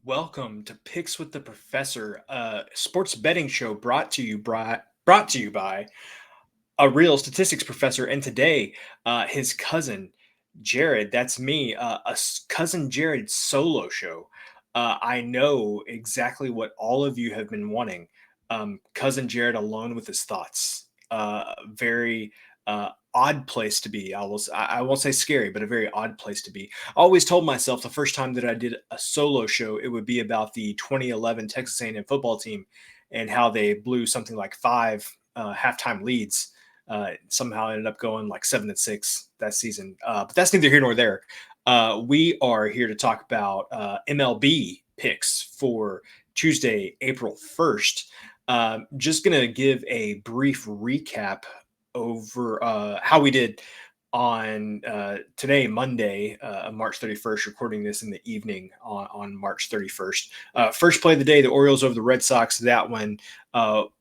Welcome to Picks with the Professor, a sports betting show brought to you by a real statistics professor, and today, his cousin Jared. That's me, cousin Jared solo show. I know exactly what all of you have been wanting. Cousin Jared alone with his thoughts. Very odd place to be. I won't say scary, but a very odd place to be. I always told myself the first time that I did a solo show, it would be about the 2011 Texas A&M football team and how they blew something like five halftime leads. Somehow ended up going like 7-6 that season. But that's neither here nor there. We are here to talk about MLB picks for Tuesday, April 1st. Just going to give a brief recap over how we did on today, Monday, March 31st, recording this in the evening on March 31st. First play of the day, the Orioles over the Red Sox. That one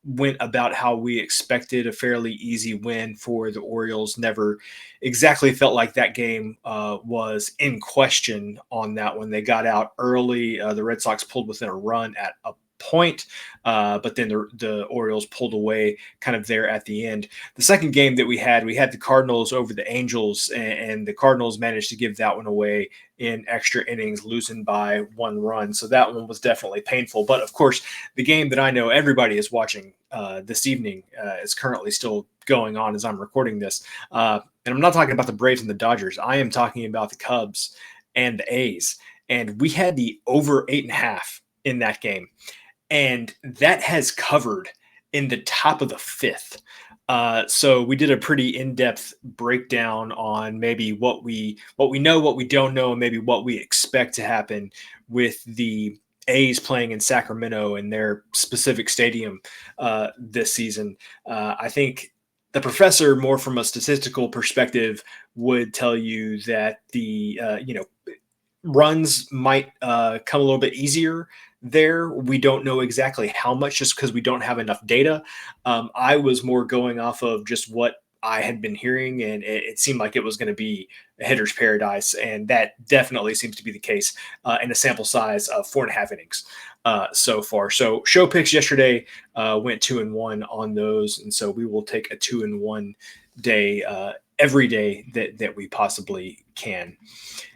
went about how we expected, a fairly easy win for the Orioles. Never exactly felt like that game was in question on that one. They got out early. The Red Sox pulled within a run at a point, but then the Orioles pulled away kind of there at the end. The second game that we had the Cardinals over the Angels, and the Cardinals managed to give that one away in extra innings, losing by 1 run. So that one was definitely painful. But of course, the game that I know everybody is watching this evening is currently still going on as I'm recording this. And I'm not talking about the Braves and the Dodgers. I am talking about the Cubs and the A's. And we had the over 8.5 in that game. And that has covered in the top of the fifth. So we did a pretty in-depth breakdown on maybe what we know, what we don't know, and maybe what we expect to happen with the A's playing in Sacramento in their specific stadium this season. I think the professor, more from a statistical perspective, would tell you that the runs might come a little bit easier there. We don't know exactly how much, just because we don't have enough data. I was more going off of just what I had been hearing, and it seemed like it was going to be a hitter's paradise, and that definitely seems to be the case in a sample size of 4.5 innings so far. So show picks yesterday went 2-1 on those, and so we will take a 2-1 day every day that we possibly can.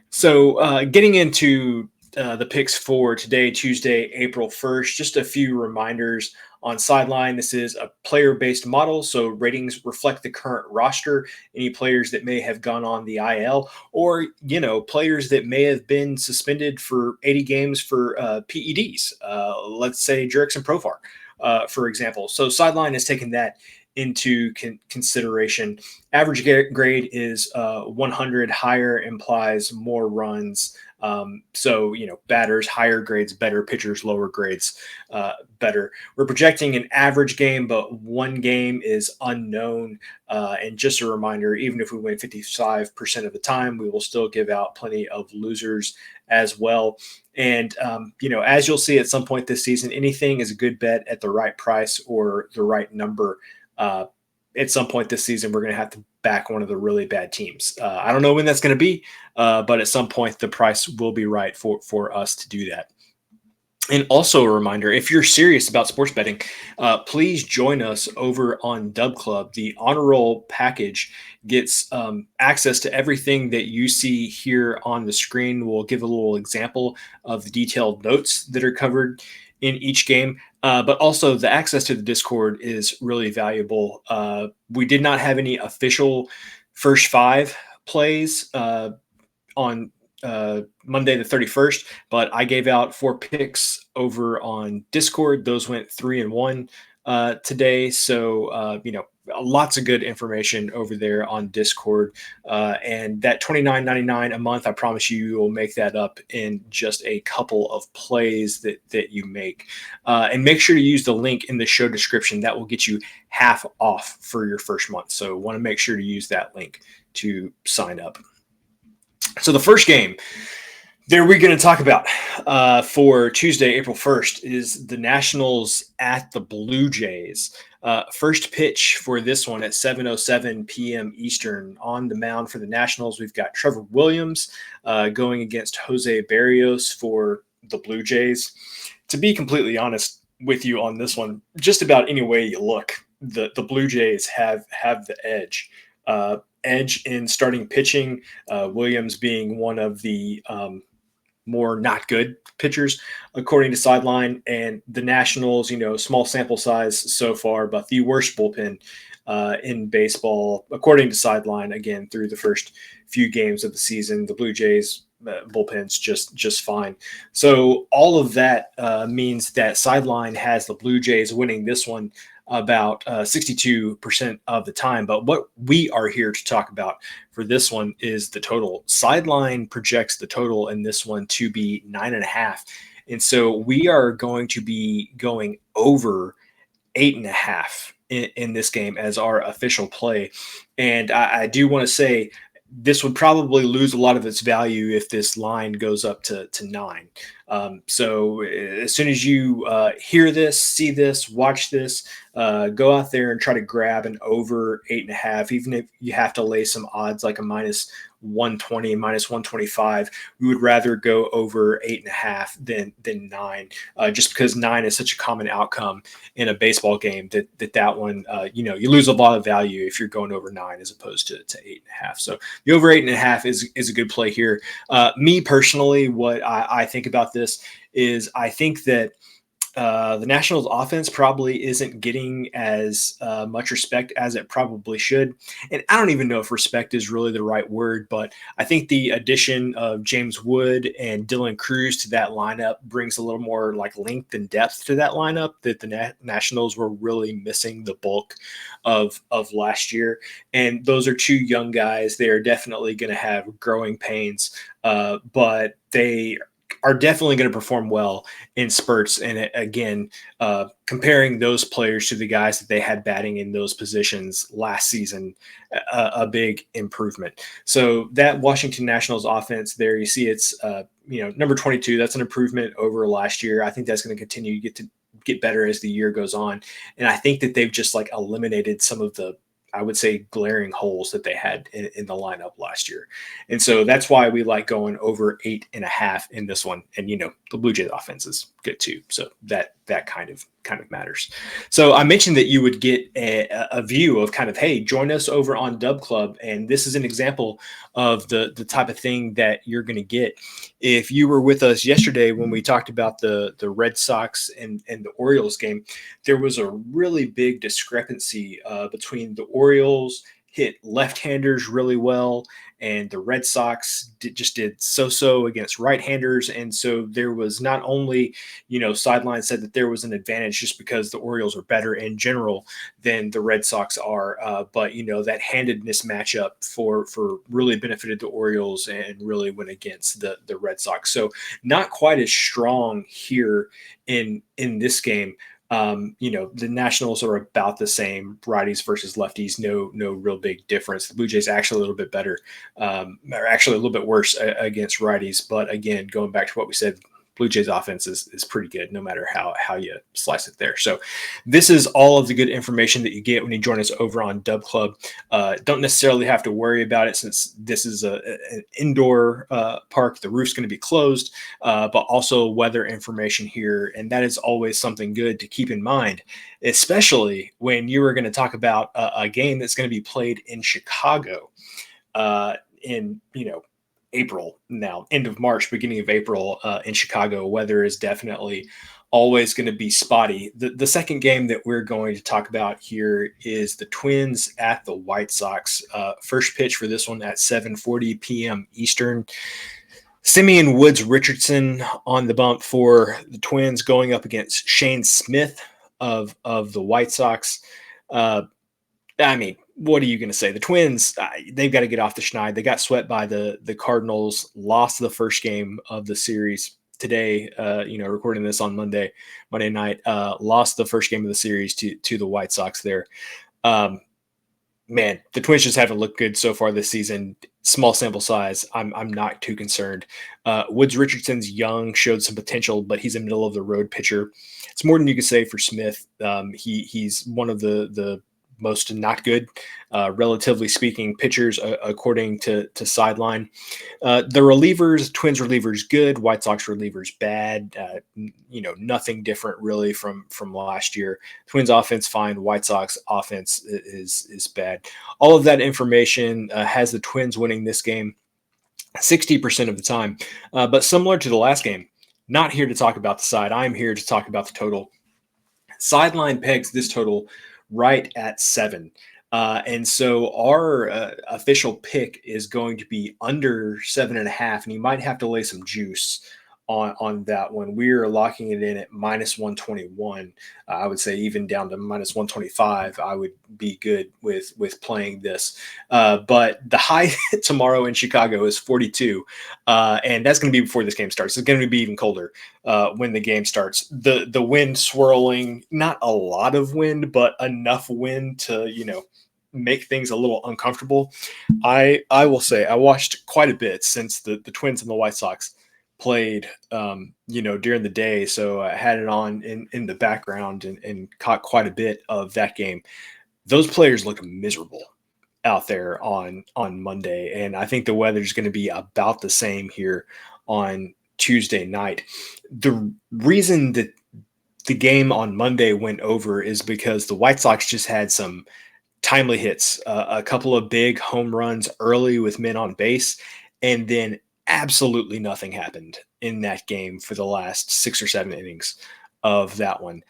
So getting into the picks for today, Tuesday, April 1st, just a few reminders on Sideline. This is a player-based model, so ratings reflect the current roster, any players that may have gone on the IL, or, players that may have been suspended for 80 games for PEDs. Let's say Jurickson Profar, for example. So Sideline has taken that into consideration. Average grade is 100. Higher implies more runs. So, batters, higher grades, better. Pitchers, lower grades, better. We're projecting an average game, but one game is unknown. And just a reminder, even if we win 55% of the time, we will still give out plenty of losers as well. And, as you'll see at some point this season, anything is a good bet at the right price or the right number. At some point this season, we're going to have to back one of the really bad teams. I don't know when that's going to be, but at some point the price will be right for us to do that. And also a reminder, if you're serious about sports betting, please join us over on Dub Club. The Honor Roll package gets access to everything that you see here on the screen. We'll give a little example of the detailed notes that are covered in each game. But also the access to the Discord is really valuable. We did not have any official first 5 plays on Monday the 31st, but I gave out 4 picks over on Discord. Those went 3-1 today. So, lots of good information over there on Discord. And that $29.99 a month, I promise you will make that up in just a couple of plays that you make. And make sure to use the link in the show description. That will get you half off for your first month. So want to make sure to use that link to sign up. So the first game, There we're going to talk about for Tuesday, April 1st, is the Nationals at the Blue Jays. First pitch for this one at 7:07 p.m. Eastern. On the mound for the Nationals, we've got Trevor Williams going against Jose Barrios for the Blue Jays. To be completely honest with you on this one, just about any way you look, the Blue Jays have the edge. Edge in starting pitching, Williams being one of the more not good pitchers, according to Sideline. And the Nationals, small sample size so far, but the worst bullpen in baseball, according to Sideline, again, through the first few games of the season. The Blue Jays bullpen's just fine. So all of that means that Sideline has the Blue Jays winning this one about 62% of the time. But what we are here to talk about for this one is the total. Sideline projects the total in this one to be 9.5. And so we are going to be going over 8.5 in this game as our official play. And I do want to say this would probably lose a lot of its value if this line goes up to 9. So as soon as you hear this, see this, watch this, go out there and try to grab an over 8.5, even if you have to lay some odds like a minus 120, minus 125. We would rather go over 8.5 than 9, just because 9 is such a common outcome in a baseball game that one, you lose a lot of value if you're going over 9 as opposed to 8.5. So the over 8.5 is a good play here. Me personally, what I think about this is I think that the Nationals offense probably isn't getting as much respect as it probably should. And I don't even know if respect is really the right word, but I think the addition of James Wood and Dylan Cruz to that lineup brings a little more like length and depth to that lineup that the Nationals were really missing the bulk of last year. And those are two young guys. They are definitely going to have growing pains, but they are definitely going to perform well in spurts. And again, comparing those players to the guys that they had batting in those positions last season, a big improvement. So that Washington Nationals offense there, you see it's, number 22, that's an improvement over last year. I think that's going to continue to get better as the year goes on. And I think that they've just like eliminated some of the, I would say, glaring holes that they had in the lineup last year. And so that's why we like going over 8.5 in this one. And, the Blue Jays offense is good too. So that kind of matters. So I mentioned that you would get a view of kind of, hey, join us over on Dub Club. And this is an example of the type of thing that you're going to get. If you were with us yesterday when we talked about the Red Sox and the Orioles game, there was a really big discrepancy between the Orioles hit left-handers really well, and the Red Sox just did so-so against right-handers. And so there was not only, Sideline said that there was an advantage just because the Orioles are better in general than the Red Sox are, but that handedness matchup for really benefited the Orioles and really went against the Red Sox. So not quite as strong here in this game. The Nationals are about the same, righties versus lefties, no real big difference. The Blue Jays actually a little bit better, or actually a little bit worse against righties. But again, going back to what we said, Blue Jays offense is pretty good no matter how you slice it there. So this is all of the good information that you get when you join us over on Dub Club. Don't necessarily have to worry about it since this is an indoor park. The roof's going to be closed, but also weather information here. And that is always something good to keep in mind, especially when you are going to talk about a game that's going to be played in Chicago in, April now, end of March, beginning of April in Chicago. Weather is definitely always going to be spotty. The second game that we're going to talk about here is the Twins at the White Sox. First pitch for this one at 7:40 p.m. Eastern. Simeon Woods Richardson on the bump for the Twins going up against Shane Smith of the White Sox. What are you going to say? The Twins, they've got to get off the schneid. They got swept by the Cardinals, lost the first game of the series today, recording this on Monday night, lost the first game of the series to the White Sox there. Man, the Twins just haven't looked good so far this season. Small sample size. I'm not too concerned. Woods Richardson's young, showed some potential, but he's a middle of the road pitcher. It's more than you could say for Smith. He's one of the most not good, relatively speaking, pitchers according to Sideline. The relievers, Twins relievers good, White Sox relievers bad. Nothing different really from last year. Twins offense fine, White Sox offense is bad. All of that information has the Twins winning this game 60% of the time. But similar to the last game, not here to talk about the side. I'm here to talk about the total. Sideline pegs this total right at 7. And so our official pick is going to be under 7.5, and you might have to lay some juice on that one. We're locking it in at -121. I would say even down to -125. I would be good with playing this. But the high tomorrow in Chicago is 42, and that's going to be before this game starts. It's going to be even colder when the game starts. The wind swirling, not a lot of wind, but enough wind to make things a little uncomfortable. I will say I watched quite a bit since the Twins and the White Sox played during the day, so I had it on in the background and caught quite a bit of that game. Those players look miserable out there on Monday, and I think the weather is going to be about the same here on Tuesday night. The reason that the game on Monday went over is because the White Sox just had some timely hits, a couple of big home runs early with men on base, and then absolutely nothing happened in that game for the last 6 or 7 innings of that one.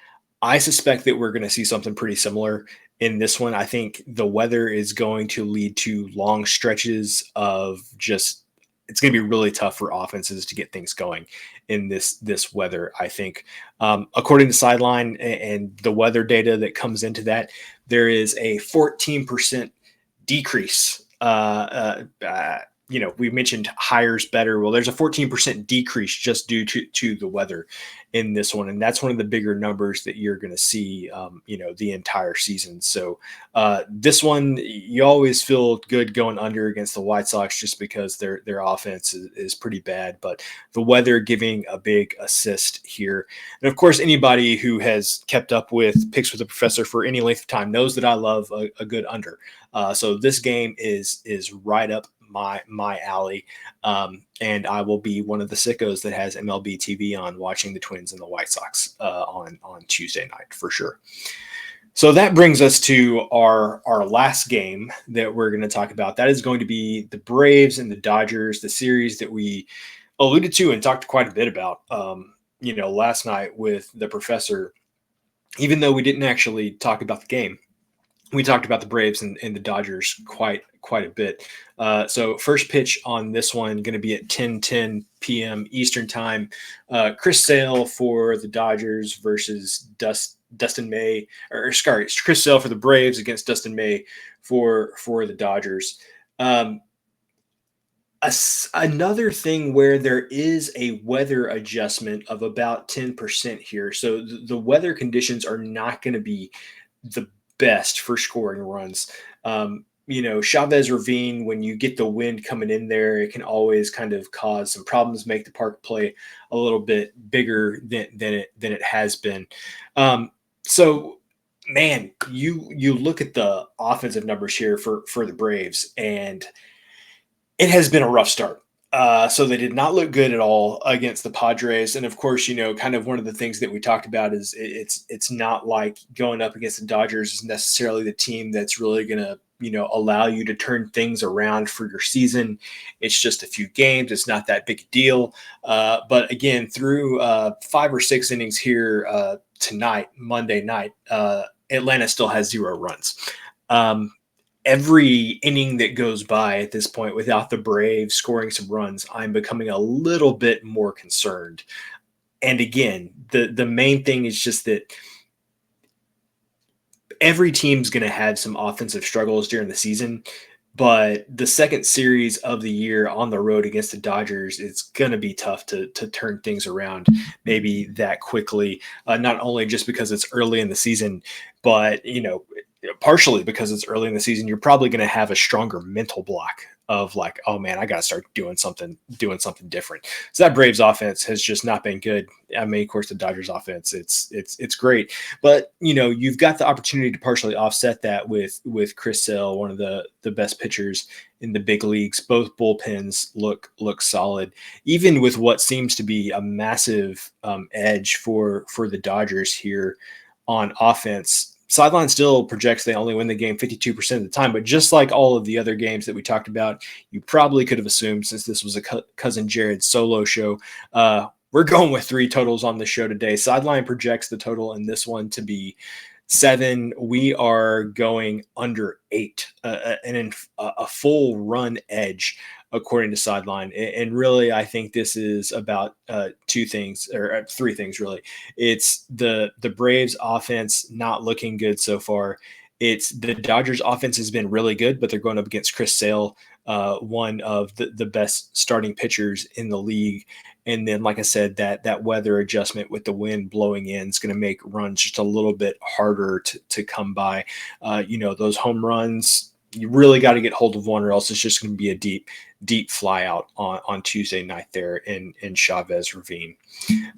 I suspect that we're going to see something pretty similar in this one. I think the weather is going to lead to long stretches of just it's going to be really tough for offenses to get things going in this weather. I think, according to Sideline and the weather data that comes into that, there is a 14% decrease. We mentioned higher's better. Well, there's a 14% decrease just due to the weather in this one, and that's one of the bigger numbers that you're going to see, the entire season. So this one, you always feel good going under against the White Sox just because their offense is pretty bad, but the weather giving a big assist here. And of course, anybody who has kept up with Picks with the Professor for any length of time knows that I love a good under. So this game is right up my alley, and I will be one of the sickos that has MLB TV on watching the Twins and the White Sox on Tuesday night for sure. So that brings us to our last game that we're going to talk about. That is going to be the Braves and the Dodgers, the series that we alluded to and talked quite a bit about last night with the professor. Even though we didn't actually talk about the game, we talked about the Braves and the Dodgers quite a bit. So first pitch on this one going to be at 10:10 p.m. Eastern time. Chris Sale for the Dodgers versus Dustin May, or sorry, Chris Sale for the Braves against Dustin May for the Dodgers. Another thing where there is a weather adjustment of about 10% here. So the weather conditions are not going to be the best for scoring runs. Chavez Ravine, when you get the wind coming in there, it can always kind of cause some problems, make the park play a little bit bigger than it has been. So man, you look at the offensive numbers here for the Braves, and it has been a rough start. So they did not look good at all against the Padres. And of course, kind of one of the things that we talked about is it's not like going up against the Dodgers is necessarily the team that's really going to, allow you to turn things around for your season. It's just a few games. It's not that big a deal. But again, through 5 or 6 innings here tonight, Monday night, Atlanta still has 0 runs. Every inning that goes by at this point without the Braves scoring some runs, I'm becoming a little bit more concerned. And again, the main thing is just that every team's going to have some offensive struggles during the season, but the second series of the year on the road against the Dodgers, it's going to be tough to turn things around maybe that quickly, not only just because it's early in the season, but, partially because it's early in the season, you're probably going to have a stronger mental block of like, oh man, I got to start doing something different. So that Braves offense has just not been good. I mean, of course, the Dodgers offense, it's great, but you've got the opportunity to partially offset that with Chris Sale, one of the best pitchers in the big leagues. Both bullpens look solid, even with what seems to be a massive edge for the Dodgers here on offense. Sideline still projects they only win the game 52% of the time, but just like all of the other games that we talked about, you probably could have assumed, since this was a Cousin Jared solo show, we're going with 3 totals on the show today. Sideline projects the total in this one to be 7. We are going under 8, and a full run edge, according to Sideline. And really, I think this is about 2 things, or 3 things, really. It's the Braves offense not looking good so far. It's the Dodgers offense has been really good, but they're going up against Chris Sale, one of the best starting pitchers in the league. And then, like I said, that weather adjustment with the wind blowing in is going to make runs just a little bit harder to come by. Those home runs, you really got to get hold of one, or else it's just going to be a deep fly out on Tuesday night there in Chavez Ravine.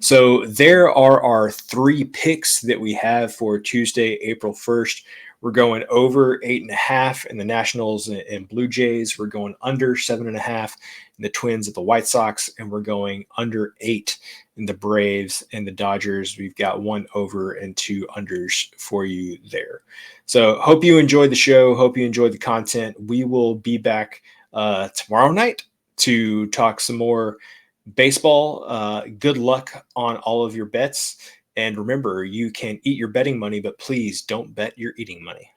So there are our 3 picks that we have for Tuesday, April 1st. We're going over 8.5 in the Nationals and Blue Jays. We're going under 7.5 in the Twins at the White Sox, and we're going under 8 in the Braves and the Dodgers. We've got 1 over and 2 unders for you there. So hope you enjoyed the show. Hope you enjoyed the content. We will be back tomorrow night to talk some more baseball. Good luck on all of your bets. And remember, you can eat your betting money, but please don't bet your eating money.